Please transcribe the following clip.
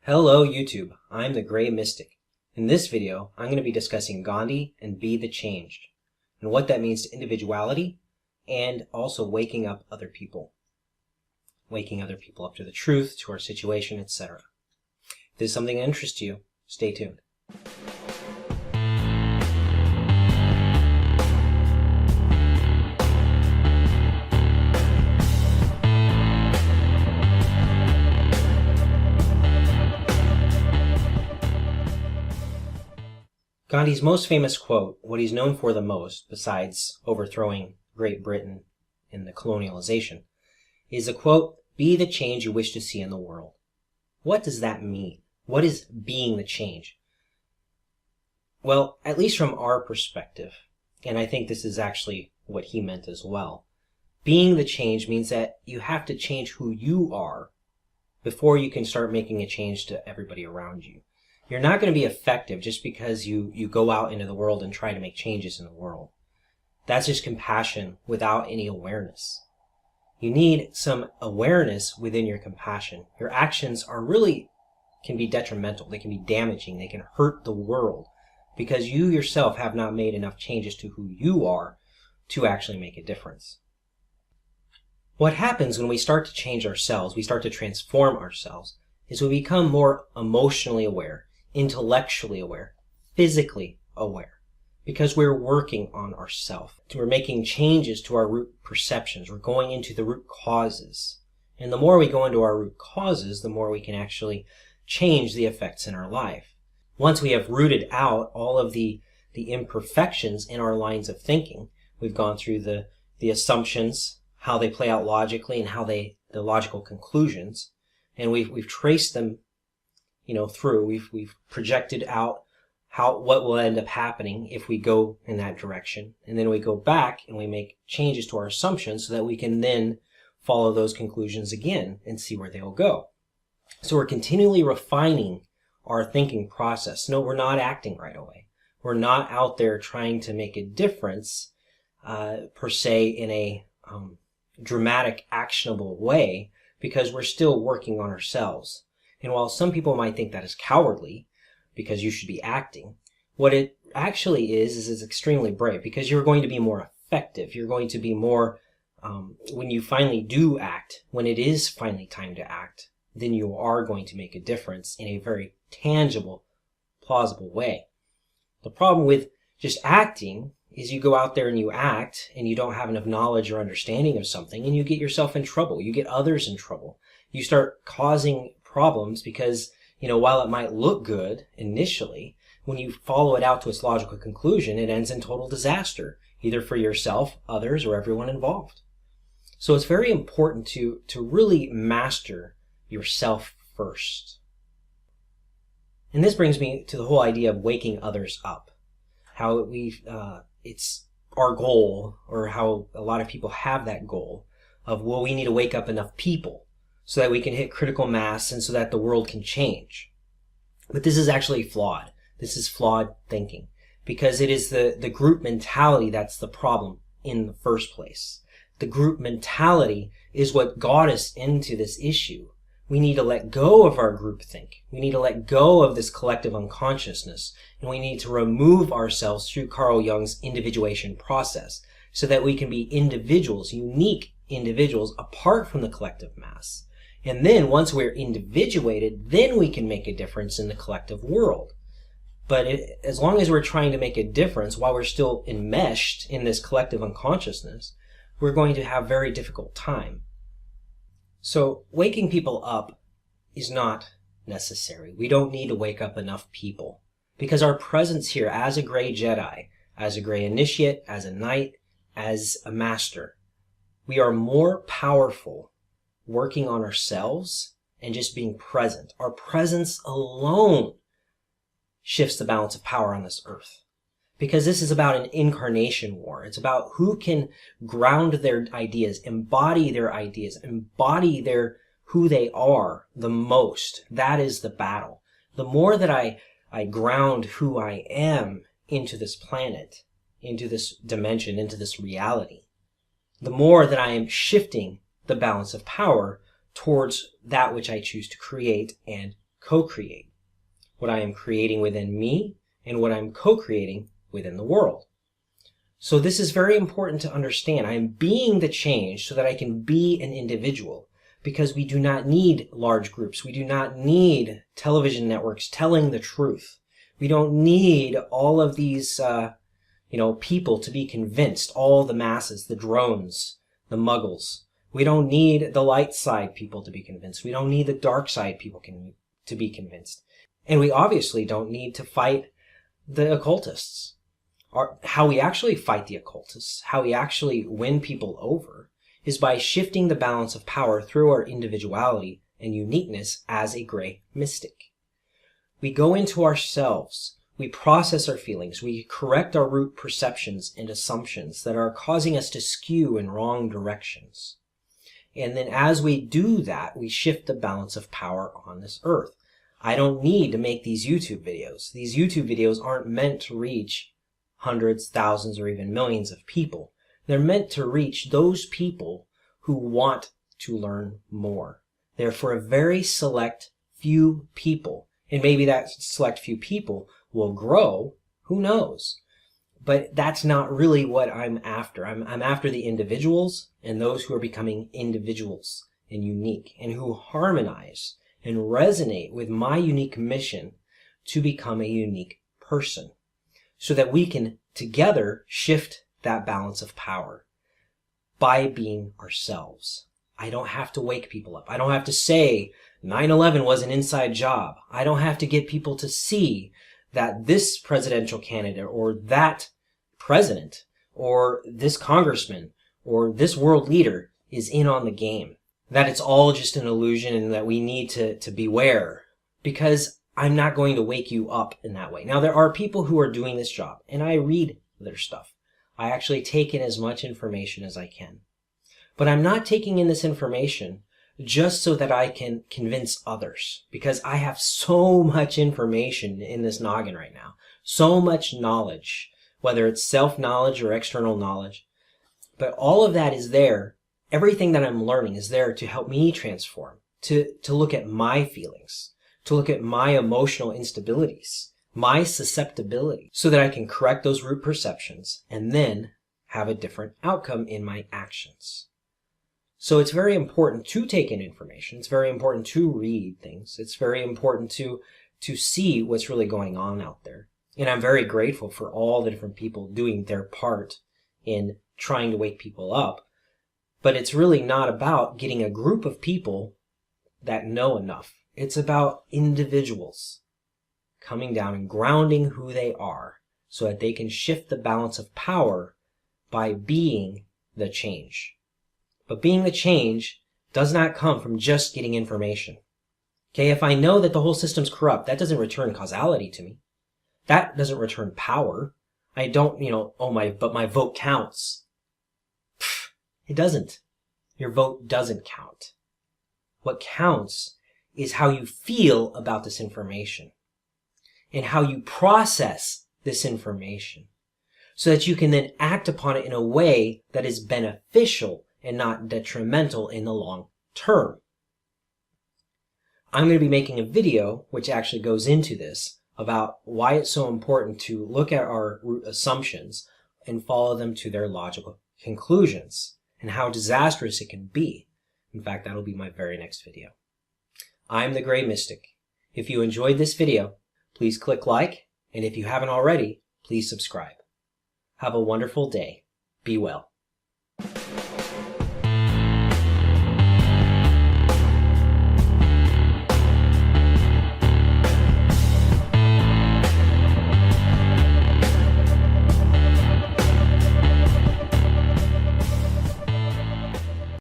Hello YouTube, I'm the Gray Mystic. In this video, I'm going to be discussing Gandhi and Be the Changed, and what that means to individuality, and also waking up other people. Waking other people up to the truth, to our situation, etc. If this is something that interests you, stay tuned. Gandhi's most famous quote, what he's known for the most, besides overthrowing Great Britain in the colonialization, is the quote, "Be the change you wish to see in the world." What does that mean? What is being the change? Well, at least from our perspective, and I think this is actually what he meant as well, being the change means that you have to change who you are before you can start making a change to everybody around you. You're not going to be effective just because you go out into the world and try to make changes in the world. That's just compassion without any awareness. You need some awareness within your compassion. Your actions can be detrimental. They can be damaging. They can hurt the world because you yourself have not made enough changes to who you are to actually make a difference. What happens when we start to change ourselves, we start to transform ourselves, is we become more emotionally aware, intellectually aware, physically aware, because we're working on ourselves. We're making changes to our root perceptions. We're going into the root causes. And the more we go into our root causes, the more we can actually change the effects in our life. Once we have rooted out all of the imperfections in our lines of thinking, we've gone through the assumptions, how they play out logically, and how the logical conclusions, and we've traced them through. We've projected out what will end up happening if we go in that direction. And then we go back and we make changes to our assumptions so that we can then follow those conclusions again and see where they'll go. So we're continually refining our thinking process. No, we're not acting right away. We're not out there trying to make a difference, per se, in a dramatic, actionable way, because we're still working on ourselves. And while some people might think that is cowardly, because you should be acting, what it actually is it's extremely brave, because you're going to be more effective. You're going to be more, when you finally do act, when it is finally time to act, then you are going to make a difference in a very tangible, plausible way. The problem with just acting is you go out there and you act and you don't have enough knowledge or understanding of something, and you get yourself in trouble. You get others in trouble. You start causing problems because, while it might look good initially, when you follow it out to its logical conclusion, it ends in total disaster, either for yourself, others, or everyone involved. So it's very important to really master yourself first. And this brings me to the whole idea of waking others up. How it's our goal, or how a lot of people have that goal of, well, we need to wake up enough people so that we can hit critical mass and so that the world can change. But this is actually flawed. This is flawed thinking, because it is the group mentality that's the problem in the first place. The group mentality is what got us into this issue. We need to let go of our groupthink. We need to let go of this collective unconsciousness, and we need to remove ourselves through Carl Jung's individuation process so that we can be individuals, unique individuals, apart from the collective mass. And then once we're individuated, then we can make a difference in the collective world. But as long as we're trying to make a difference while we're still enmeshed in this collective unconsciousness, we're going to have a very difficult time. So waking people up is not necessary. We don't need to wake up enough people, because our presence here as a gray Jedi, as a gray initiate, as a knight, as a master, we are more powerful working on ourselves and just being present. Our presence alone shifts the balance of power on this earth. Because this is about an incarnation war. It's about who can ground their ideas, embody who they are the most. That is the battle. The more that I ground who I am into this planet, into this dimension, into this reality, the more that I am shifting the balance of power towards that which I choose to create and co-create. What I am creating within me and what I'm co-creating within the world. So this is very important to understand. I am being the change so that I can be an individual, because we do not need large groups. We do not need television networks telling the truth. We don't need all of these, people to be convinced, all the masses, the drones, the muggles. We don't need the light side people to be convinced. We don't need the dark side people to be convinced. And we obviously don't need to fight the occultists. How we actually fight the occultists, how we actually win people over, is by shifting the balance of power through our individuality and uniqueness as a gray mystic. We go into ourselves, we process our feelings, we correct our root perceptions and assumptions that are causing us to skew in wrong directions. And then as we do that, we shift the balance of power on this earth. I don't need to make these YouTube videos. These YouTube videos aren't meant to reach hundreds, thousands, or even millions of people. They're meant to reach those people who want to learn more. They're for a very select few people. And maybe that select few people will grow. Who knows? But that's not really what I'm after. I'm after the individuals and those who are becoming individuals and unique and who harmonize and resonate with my unique mission to become a unique person, so that we can together shift that balance of power by being ourselves. I don't have to wake people up. I don't have to say 9/11 was an inside job. I don't have to get people to see that this presidential candidate or that president or this congressman or this world leader is in on the game. That it's all just an illusion and that we need to beware, because I'm not going to wake you up in that way. Now, there are people who are doing this job, and I read their stuff. I actually take in as much information as I can. But I'm not taking in this information just so that I can convince others, because I have so much information in this noggin right now, so much knowledge, whether it's self-knowledge or external knowledge. But all of that is there. Everything that I'm learning is there to help me transform, to look at my feelings, to look at my emotional instabilities, my susceptibility, so that I can correct those root perceptions and then have a different outcome in my actions. So it's very important to take in information. It's very important to read things. It's very important to see what's really going on out there. And I'm very grateful for all the different people doing their part in trying to wake people up. But it's really not about getting a group of people that know enough. It's about individuals coming down and grounding who they are so that they can shift the balance of power by being the change. But being the change does not come from just getting information. Okay, if I know that the whole system's corrupt, that doesn't return causality to me. That doesn't return power. I don't, but my vote counts. It doesn't. Your vote doesn't count. What counts is how you feel about this information and how you process this information so that you can then act upon it in a way that is beneficial and not detrimental in the long term. I'm going to be making a video which actually goes into this about why it's so important to look at our root assumptions and follow them to their logical conclusions, and how disastrous it can be. In fact, that'll be my very next video. I'm the Gray Mystic. If you enjoyed this video, please click like, and if you haven't already, please subscribe. Have a wonderful day. Be well.